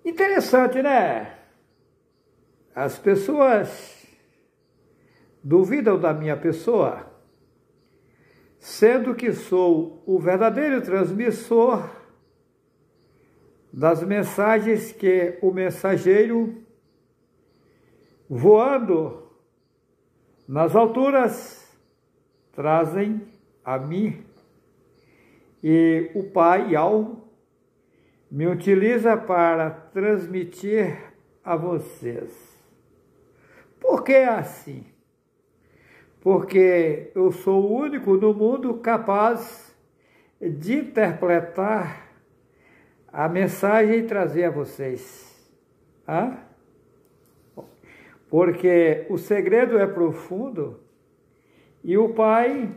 Interessante, né? As pessoas duvidam da minha pessoa, sendo que sou o verdadeiro transmissor das mensagens que o mensageiro, voando nas alturas, trazem a mim. E o Pai, ao me utiliza para transmitir a vocês. Por que assim? Porque eu sou o único no mundo capaz de interpretar a mensagem e trazer a vocês. Porque o segredo é profundo e o Pai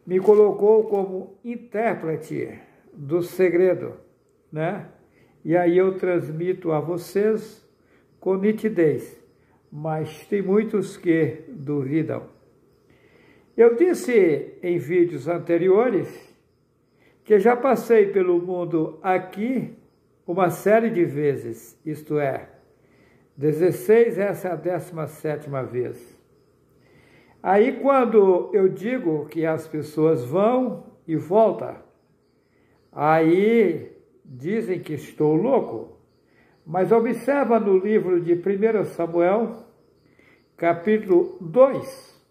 me colocou como intérprete do segredo, né? E aí eu transmito a vocês com nitidez, mas tem muitos que duvidam. Eu disse em vídeos anteriores que já passei pelo mundo aqui uma série de vezes, isto é, 16, essa é a 17ª vez. Aí quando eu digo que as pessoas vão e voltam, aí dizem que estou louco, mas observa no livro de 1 Samuel, capítulo 2,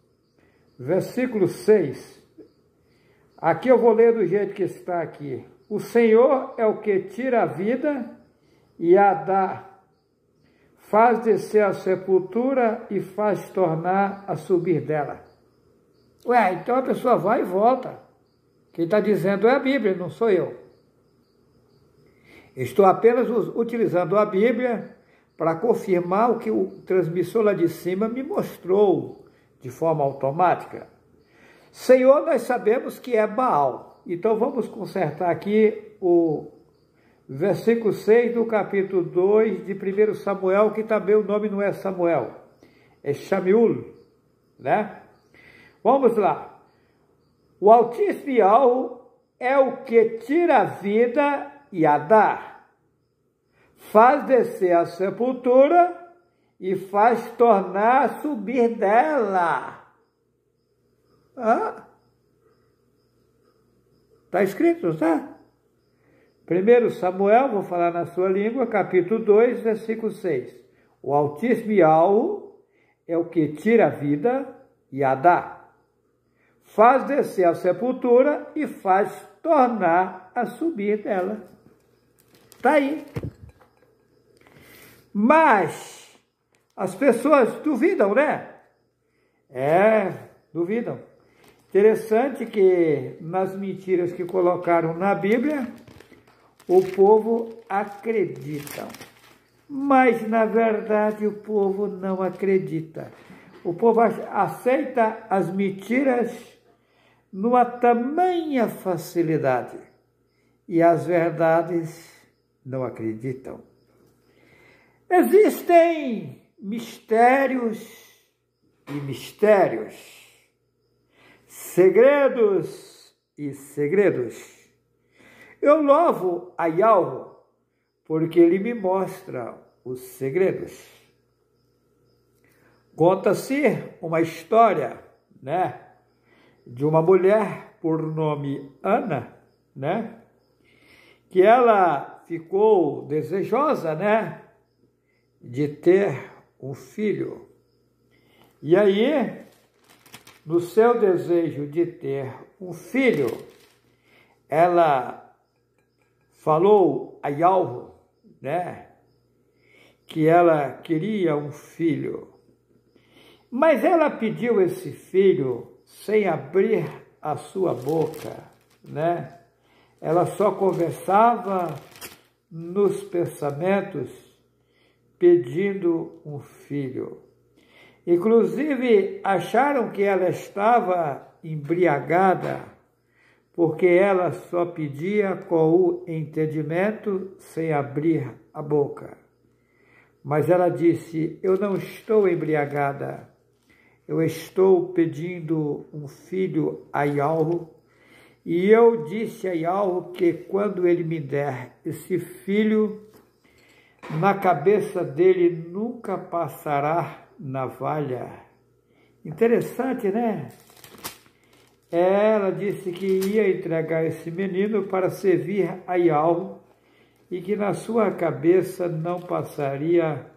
versículo 6. Aqui eu vou ler do jeito que está aqui. O Senhor é o que tira a vida e a dá, faz descer a sepultura e faz tornar a subir dela. Ué, então a pessoa vai e volta. Quem está dizendo é a Bíblia, não sou eu. Estou apenas utilizando a Bíblia para confirmar o que o transmissor lá de cima me mostrou de forma automática. Senhor, nós sabemos que é Baal. Então vamos consertar aqui o versículo 6 do capítulo 2 de 1 Samuel, que também o nome não é Samuel, é Shamiul, né? Vamos lá. O Altíssimo Yahweh é o que tira a vida e a dá, faz descer a sepultura e faz tornar a subir dela. Está escrito, tá? 1 Samuel, vou falar na sua língua, capítulo 2, versículo 6. O Altíssimo Yahweh é o que tira a vida e a dá, faz descer a sepultura e faz tornar a subir dela. Está aí. Mas as pessoas duvidam, né? Duvidam. Interessante que nas mentiras que colocaram na Bíblia, o povo acredita. Mas, na verdade, o povo não acredita. O povo aceita as mentiras numa tamanha facilidade. E as verdades não acreditam. Existem mistérios e mistérios, segredos e segredos. Eu louvo a Yahweh porque ele me mostra os segredos. Conta-se uma história, né, de uma mulher por nome Ana, né, que ela ficou desejosa, né, de ter um filho. E aí, no seu desejo de ter um filho, ela falou a Yahweh, né, que ela queria um filho. Mas ela pediu esse filho sem abrir a sua boca, né? Ela só conversava nos pensamentos pedindo um filho. Inclusive, acharam que ela estava embriagada, porque ela só pedia com o entendimento sem abrir a boca. Mas ela disse, eu não estou embriagada, eu estou pedindo um filho a Yahweh, e eu disse a Yahweh que quando ele me der esse filho, na cabeça dele nunca passará navalha. Interessante, né? Ela disse que ia entregar esse menino para servir a Ial e que na sua cabeça não passaria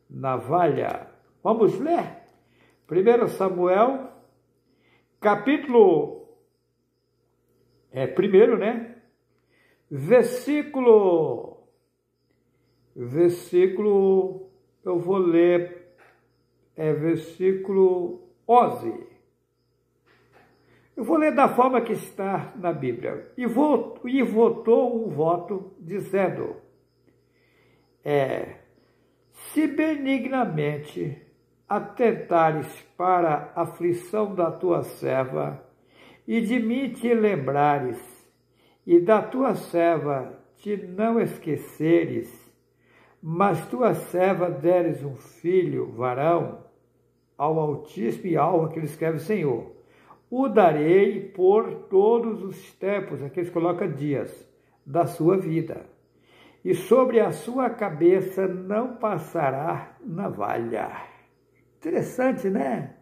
navalha. Vamos ler? 1 Samuel, capítulo 1, né? Versículo, eu vou ler, versículo 11. Eu vou ler da forma que está na Bíblia. E votou um voto dizendo, se benignamente atentares para a aflição da tua serva, e de mim te lembrares, e da tua serva te não esqueceres, mas tua serva deres um filho, varão, ao Altíssimo e ao que ele escreve Senhor, o darei por todos os tempos, aqui eles colocam dias, da sua vida, e sobre a sua cabeça não passará navalha. Interessante, né?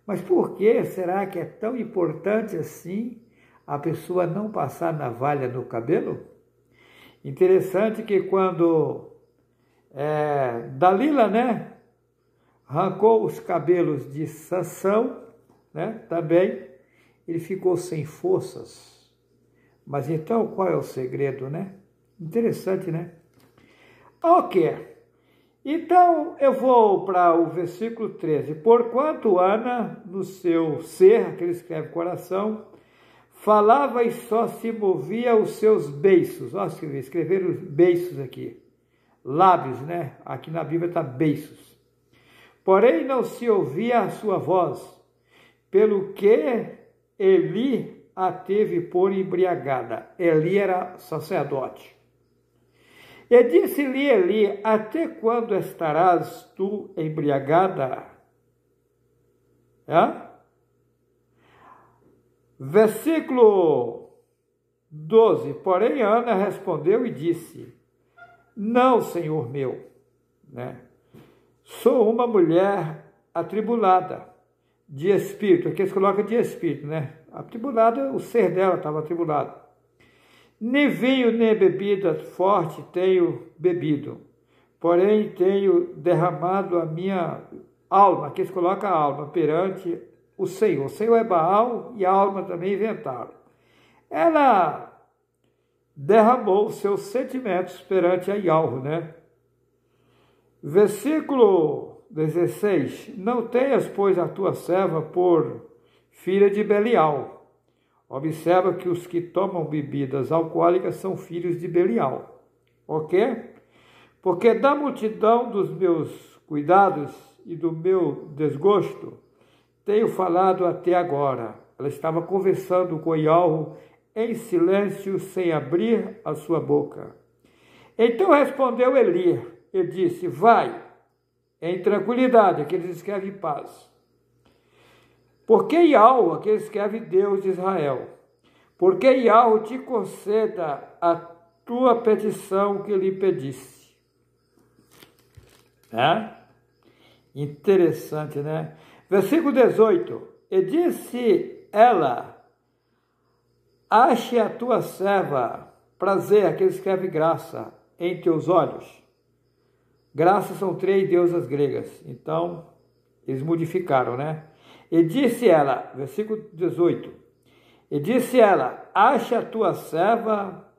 Mas por que será que é tão importante assim a pessoa não passar navalha no cabelo? Interessante que quando Dalila, né, arrancou os cabelos de Sansão, né, também ele ficou sem forças. Mas então qual é o segredo, né? Interessante, né? Ok. Então, eu vou para o versículo 13. Porquanto Ana, no seu ser, que ele escreve coração, falava e só se movia os seus beiços. Ó, escreveram os beiços aqui. Lábios, né? Aqui na Bíblia está beiços. Porém, não se ouvia a sua voz, pelo que Eli a teve por embriagada. Eli era sacerdote. E disse-lhe Eli, até quando estarás tu embriagada? Versículo 12. Porém, Ana respondeu e disse, não, Senhor meu, né? Sou uma mulher atribulada de espírito. Aqui eles colocam de espírito, né? Atribulada, o ser dela estava atribulado. Nem vinho, nem bebida forte tenho bebido, porém tenho derramado a minha alma, aqui eles colocam a alma, perante o Senhor. O Senhor é Baal e a alma também inventaram. Ela derramou os seus sentimentos perante a Yahweh, né? Versículo 16. Não tenhas, pois, a tua serva por filha de Belial. Observa que os que tomam bebidas alcoólicas são filhos de Belial. Ok? Porque da multidão dos meus cuidados e do meu desgosto, tenho falado até agora. Ela estava conversando com Yahweh em silêncio, sem abrir a sua boca. Então respondeu Eli e disse, vai, em tranquilidade, aqui eles escrevem paz. Porque Yahweh, aqui escreve Deus de Israel, porque Yahweh te conceda a tua petição que lhe pedisse. Interessante, né? Versículo 18. E disse ela, ache a tua serva prazer, aqui escreve graça, em teus olhos. Graça são 3 deusas gregas, então eles modificaram, né? E disse ela, versículo 18, e disse ela, acha a tua serva,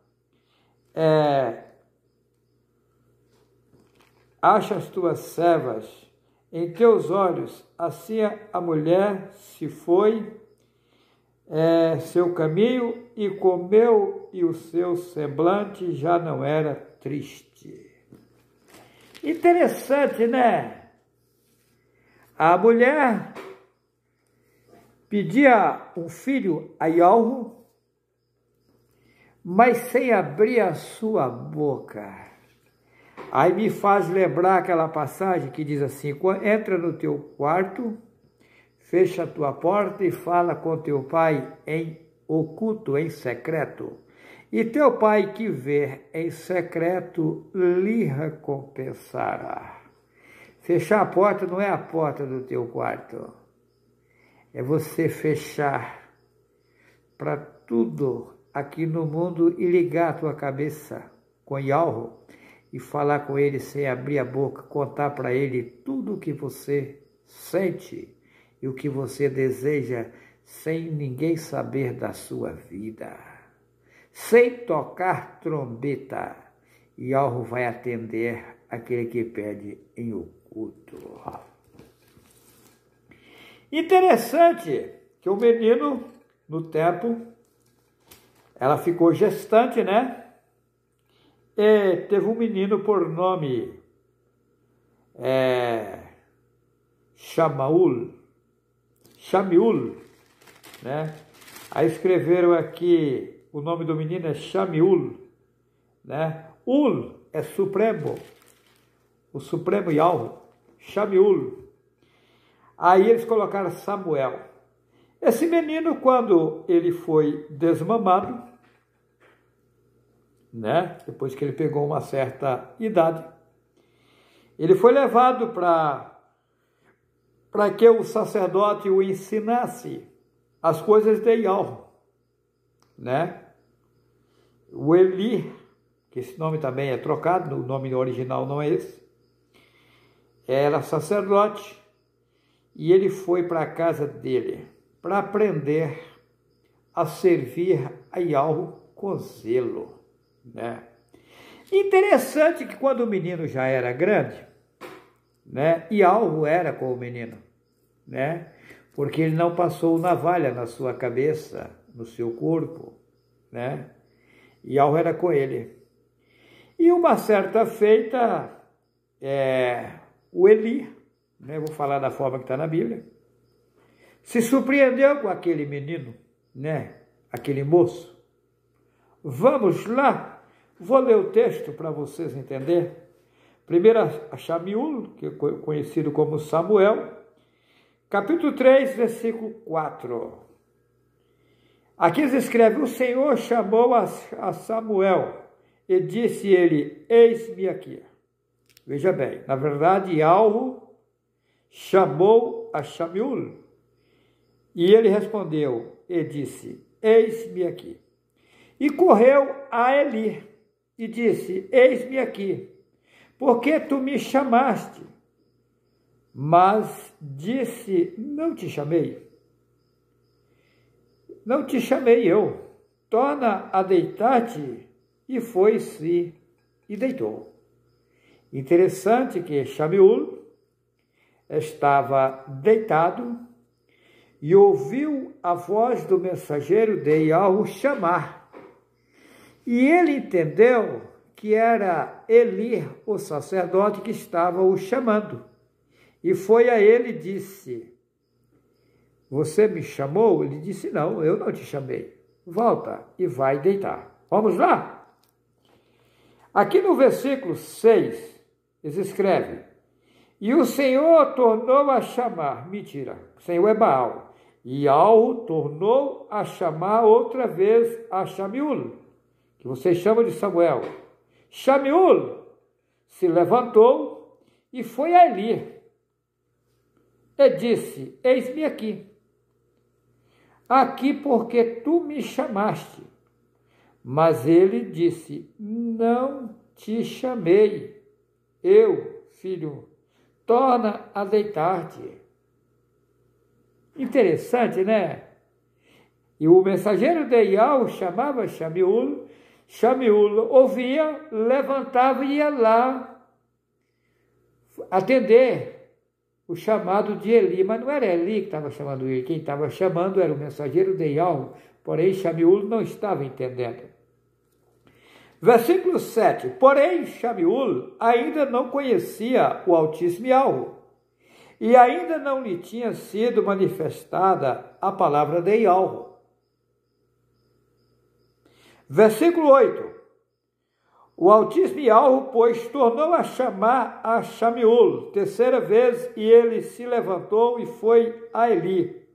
acha as tuas servas em teus olhos, assim a mulher se foi seu caminho e comeu, e o seu semblante já não era triste. Interessante, né? A mulher pedia um filho a Yahweh, mas sem abrir a sua boca. Aí me faz lembrar aquela passagem que diz assim, entra no teu quarto, fecha a tua porta e fala com teu pai em oculto, em secreto. E teu pai que vê em secreto lhe recompensará. Fechar a porta não é a porta do teu quarto. É você fechar para tudo aqui no mundo e ligar a tua cabeça com Yahweh e falar com ele sem abrir a boca, contar para ele tudo o que você sente e o que você deseja sem ninguém saber da sua vida. Sem tocar trombeta, Yahweh vai atender aquele que pede em oculto. Interessante que o menino, no tempo, ela ficou gestante, né? E teve um menino por nome Shamiul, né? Aí escreveram aqui, o nome do menino é Shamiul, né? Ul é supremo, o supremo Yahweh, Shamiul. Aí eles colocaram Samuel. Esse menino, quando ele foi desmamado, né? Depois que ele pegou uma certa idade, ele foi levado para que o sacerdote o ensinasse as coisas de Yahweh, né? O Eli, que esse nome também é trocado, o nome original não é esse, era sacerdote, e ele foi para a casa dele para aprender a servir a Yahweh com zelo, né? Interessante que quando o menino já era grande, né, Yahweh era com o menino, né? Porque ele não passou navalha na sua cabeça, no seu corpo, né? Yahweh era com ele. E uma certa feita, o Eli, né, vou falar da forma que está na Bíblia, se surpreendeu com aquele menino, né, aquele moço. Vamos lá, vou ler o texto para vocês entenderem. Primeiro a Shamiul, que é conhecido como Samuel, capítulo 3, versículo 4. Aqui eles escrevem: o Senhor chamou a Samuel e disse ele: eis-me aqui. Veja bem, na verdade, Yahweh chamou a Shamiul e ele respondeu e disse: eis-me aqui. E correu a Eli e disse: eis-me aqui, porque tu me chamaste? Mas disse: não te chamei. Não te chamei eu. Torna a deitar-te. E foi-se e deitou. Interessante que Shamiul estava deitado e ouviu a voz do mensageiro de Yahweh chamar. E ele entendeu que era Eli, o sacerdote, que estava o chamando. E foi a ele e disse: você me chamou? Ele disse: não, eu não te chamei. Volta e vai deitar. Vamos lá? Aqui no versículo 6, eles escrevem: e o Senhor tornou a chamar. Mentira, o Senhor é Baal. E Yahweh tornou a chamar outra vez a Shamiul, que vocês chamam de Samuel. Shamiul se levantou e foi a Eli e disse: eis-me aqui. Aqui porque tu me chamaste. Mas ele disse: não te chamei. Eu, filho, torna a deitar-te. Interessante, né? E o mensageiro de Yahweh chamava Shamiul. Shamiul ouvia, levantava e ia lá atender o chamado de Eli. Mas não era Eli que estava chamando ele. Quem estava chamando era o mensageiro de Yahweh. Porém, Shamiul não estava entendendo. Versículo 7. Porém, Shamiul ainda não conhecia o Altíssimo Yahweh, e ainda não lhe tinha sido manifestada a palavra de Yahweh. Versículo 8. O Altíssimo Yahweh, pois, tornou a chamar a Shamiul terceira vez, e ele se levantou e foi a Eli.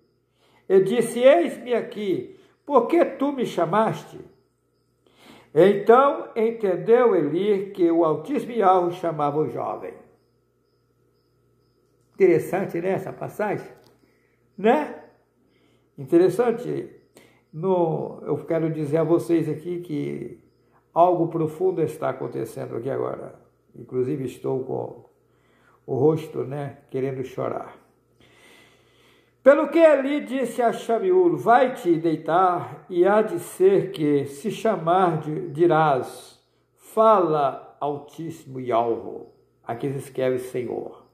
E disse: eis-me aqui, por que tu me chamaste? Então entendeu Eli que o Altíssimo Yahweh chamava o jovem. Interessante, né, essa passagem? Né? Interessante. Eu quero dizer a vocês aqui que algo profundo está acontecendo aqui agora. Inclusive estou com o rosto, né, querendo chorar. Pelo que Eli disse a Shameul, vai-te deitar, e há de ser que, se chamar, dirás, fala Altíssimo Yahweh, aqui se escreve Senhor,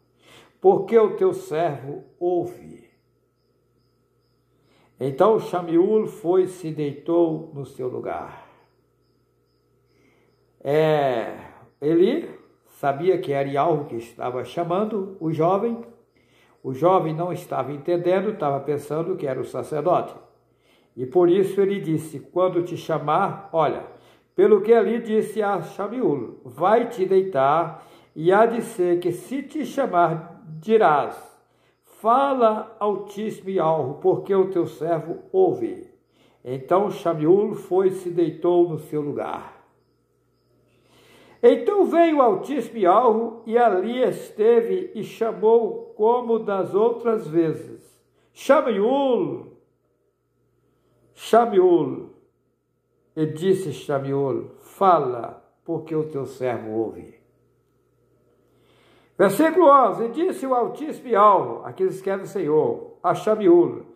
porque o teu servo ouve. Então Shameul foi e se deitou no seu lugar. Eli sabia que era Yahweh que estava chamando o jovem. O jovem não estava entendendo, estava pensando que era o sacerdote. E por isso ele disse, quando te chamar, olha, pelo que Eli disse a Shameul, vai te deitar, e há de ser que se te chamar, dirás, fala Altíssimo Yahweh, porque o teu servo ouve. Então Shameul foi e se deitou no seu lugar. Então veio o Altíssimo Yahweh, e ali esteve e chamou como das outras vezes. Shameul, Shameul. E disse Shameul, fala, porque o teu servo ouve. Versículo 11, e disse o Altíssimo Yahweh, aqui escreve o Senhor, a Shameul,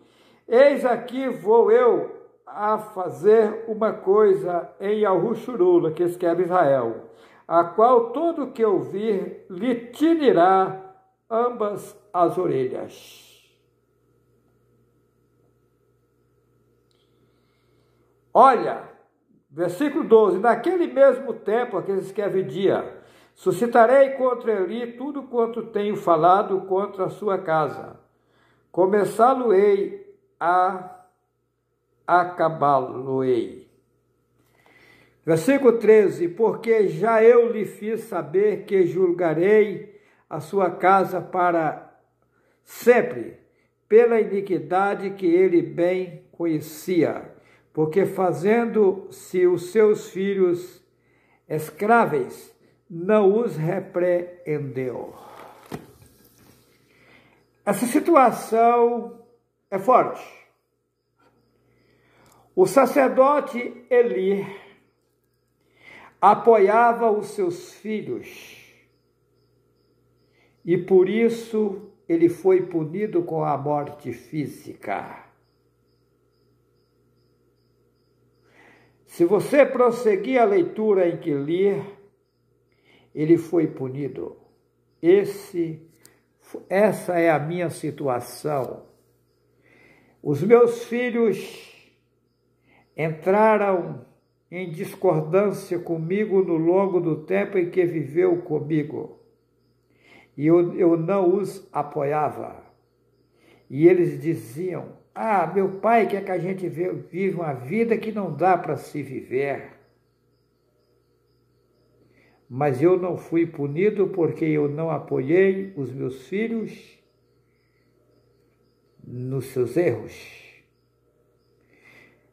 eis aqui vou eu a fazer uma coisa em Yahushurula, que escreve Israel, a qual todo que ouvir lhe tinirá ambas as orelhas. Olha, versículo 12, naquele mesmo tempo, aqui escreve dia, suscitarei contra Eli tudo quanto tenho falado contra a sua casa. Começá-lo-ei a acabá-lo-ei. Versículo 13, porque já eu lhe fiz saber que julgarei a sua casa para sempre, pela iniquidade que ele bem conhecia, porque fazendo-se os seus filhos escráveis, não os repreendeu. Essa situação é forte. O sacerdote Eli apoiava os seus filhos e por isso ele foi punido com a morte física. Se você prosseguir a leitura em que li, ele foi punido. Essa é a minha situação. Os meus filhos entraram em discordância comigo no longo do tempo em que viveu comigo. E eu não os apoiava. E eles diziam, meu pai quer que a gente viva uma vida que não dá para se viver. Mas eu não fui punido porque eu não apoiei os meus filhos nos seus erros.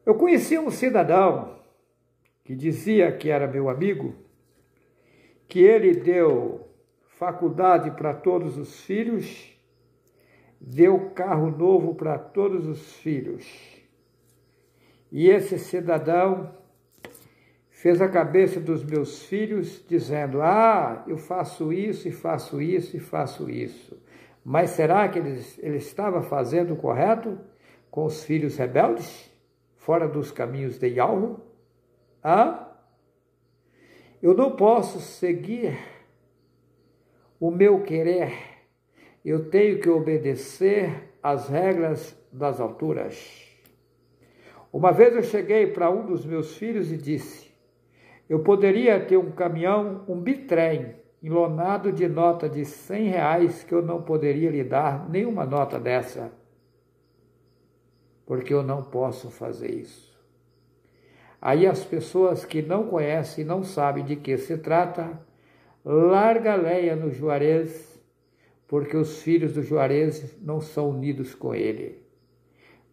Eu conheci um cidadão que dizia que era meu amigo, que ele deu faculdade para todos os filhos, deu carro novo para todos os filhos. E esse cidadão fez a cabeça dos meus filhos dizendo, eu faço isso e faço isso e faço isso. Mas será que ele estava fazendo o correto com os filhos rebeldes, fora dos caminhos de Yahweh? Eu não posso seguir o meu querer. Eu tenho que obedecer às regras das alturas. Uma vez eu cheguei para um dos meus filhos e disse, eu poderia ter um caminhão, um bitrem, enlonado de nota de R$100 que eu não poderia lhe dar nenhuma nota dessa, porque eu não posso fazer isso. Aí as pessoas que não conhecem, não sabem de que se trata, larga a leia no Juarez, porque os filhos do Juarez não são unidos com ele.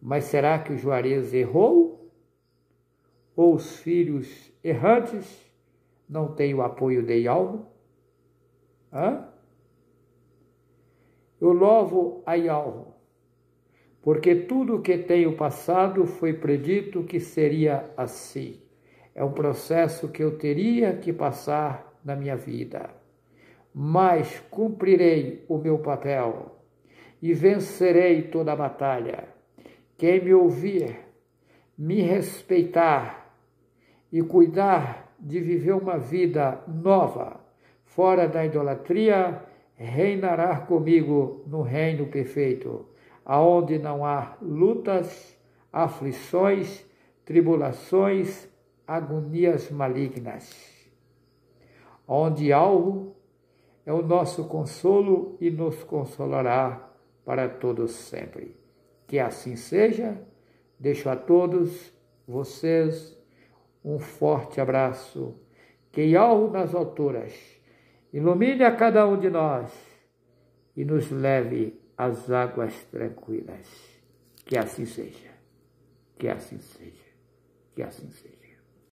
Mas será que o Juarez errou? Ou os filhos errantes, não tenho apoio de algo. Eu louvo a Yahweh, porque tudo o que tenho passado foi predito que seria assim. É um processo que eu teria que passar na minha vida. Mas cumprirei o meu papel e vencerei toda a batalha. Quem me ouvir, me respeitar e cuidar de viver uma vida nova, fora da idolatria, reinará comigo no reino perfeito, aonde não há lutas, aflições, tribulações, agonias malignas. Onde algo é o nosso consolo e nos consolará para todos sempre. Que assim seja. Deixo a todos vocês um forte abraço. Que Yahweh nas alturas ilumine a cada um de nós e nos leve às águas tranquilas. Que assim seja. Que assim seja. Que assim seja.